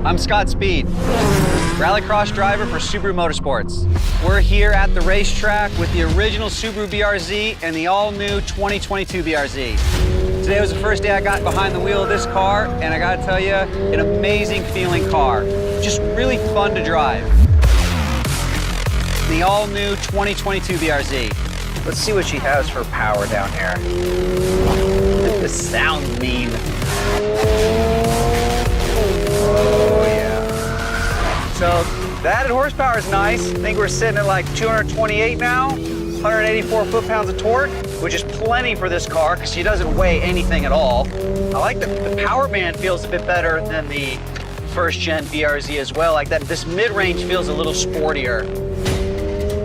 I'm Scott Speed, rallycross driver for Subaru Motorsports. We're here at the racetrack with the original Subaru BRZ and the all-new 2022 BRZ. Today was the first day I got behind the wheel of this car, and I gotta tell you, an amazing feeling car. Just really fun to drive. The all-new 2022 BRZ. Let's see what she has for power down here. This sounds mean. Oh yeah. So the added horsepower is nice. I think we're sitting at like 228 now, 184 foot-pounds of torque, which is plenty for this car because she doesn't weigh anything at all. I like that the power band feels a bit better than the first-gen BRZ as well. Like that, this mid-range feels a little sportier.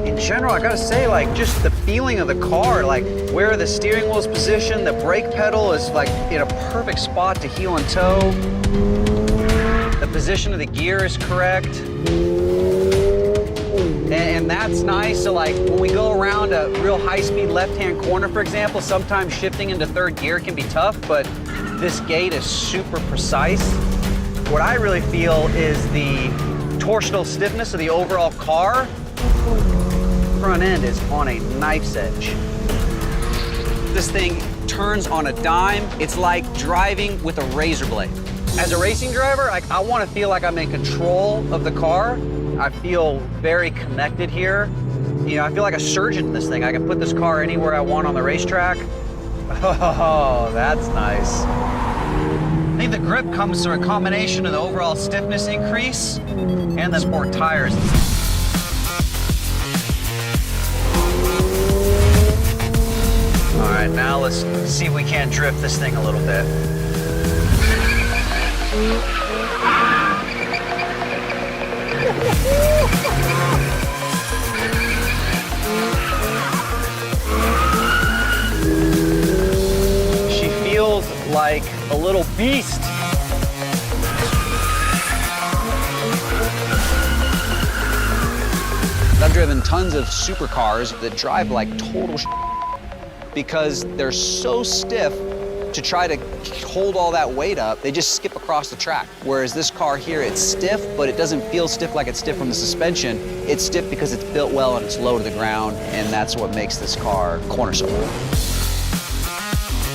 In general, I gotta say, like, just the feeling of the car, like where the steering wheel is positioned, the brake pedal is like in a perfect spot to heel and toe. The position of the gear is correct. And that's nice. So like when we go around a real high-speed left-hand corner, for example, sometimes shifting into third gear can be tough, but this gate is super precise. What I really feel is the torsional stiffness of the overall car. Front end is on a knife's edge. This thing turns on a dime. It's like driving with a razor blade. As a racing driver, I want to feel like I'm in control of the car. I feel very connected here. You know, I feel like a surgeon in this thing. I can put this car anywhere I want on the racetrack. Oh, that's nice. I think the grip comes through a combination of the overall stiffness increase and the sport tires. All right, now let's see if we can't drift this thing a little bit. She feels like a little beast. I've driven tons of supercars that drive like total because they're so stiff to try to hold all that weight up, they just skip across the track. Whereas this car here, it's stiff, but it doesn't feel stiff like it's stiff from the suspension. It's stiff because it's built well and it's low to the ground, and that's what makes this car cornerstone.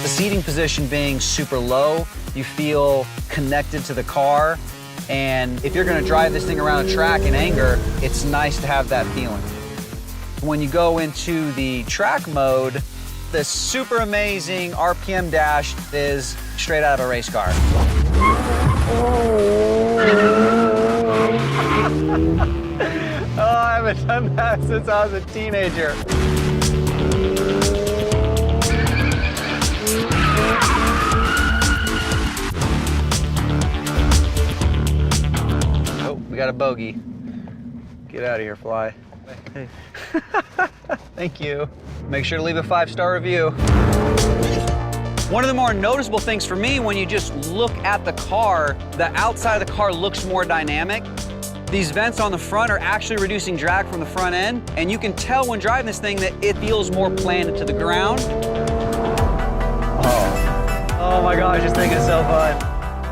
The seating position being super low, you feel connected to the car, and if you're gonna drive this thing around a track in anger, it's nice to have that feeling. When you go into the track mode, the super amazing RPM dash is straight out of a race car. Oh, I haven't done that since I was a teenager. Oh, we got a bogey. Get out of here, fly. Hey. Thank you. Make sure to leave a 5-star review. One of the more noticeable things for me when you just look at the car, the outside of the car looks more dynamic. These vents on the front are actually reducing drag from the front end, and you can tell when driving this thing that it feels more planted to the ground. Oh my gosh, this thing is so fun.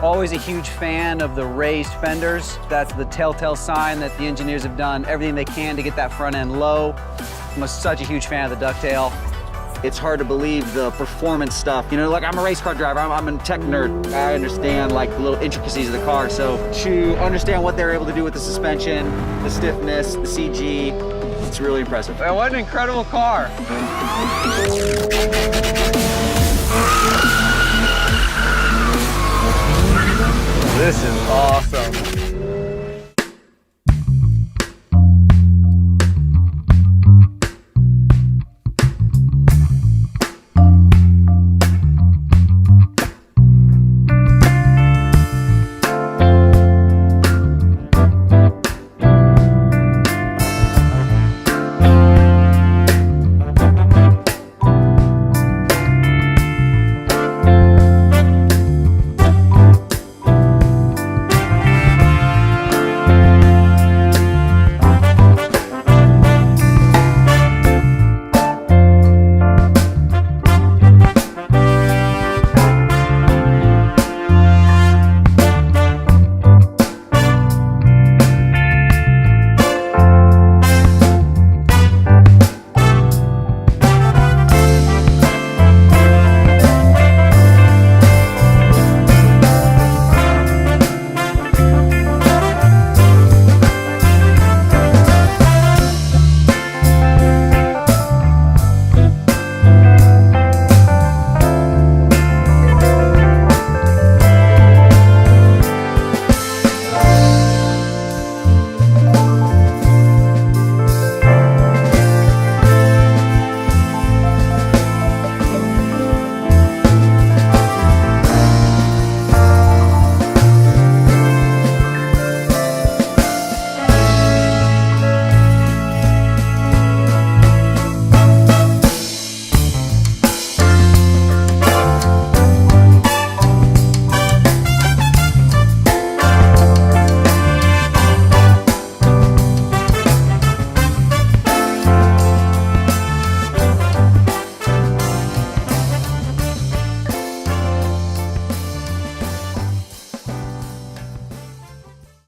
Always a huge fan of the raised fenders. That's the telltale sign that the engineers have done everything they can to get that front end low. I'm such a huge fan of the ducktail. It's hard to believe the performance stuff. You know, like I'm a race car driver, I'm a tech nerd. I understand like the little intricacies of the car. So to understand what they're able to do with the suspension, the stiffness, the CG, it's really impressive. And what an incredible car. This is awesome.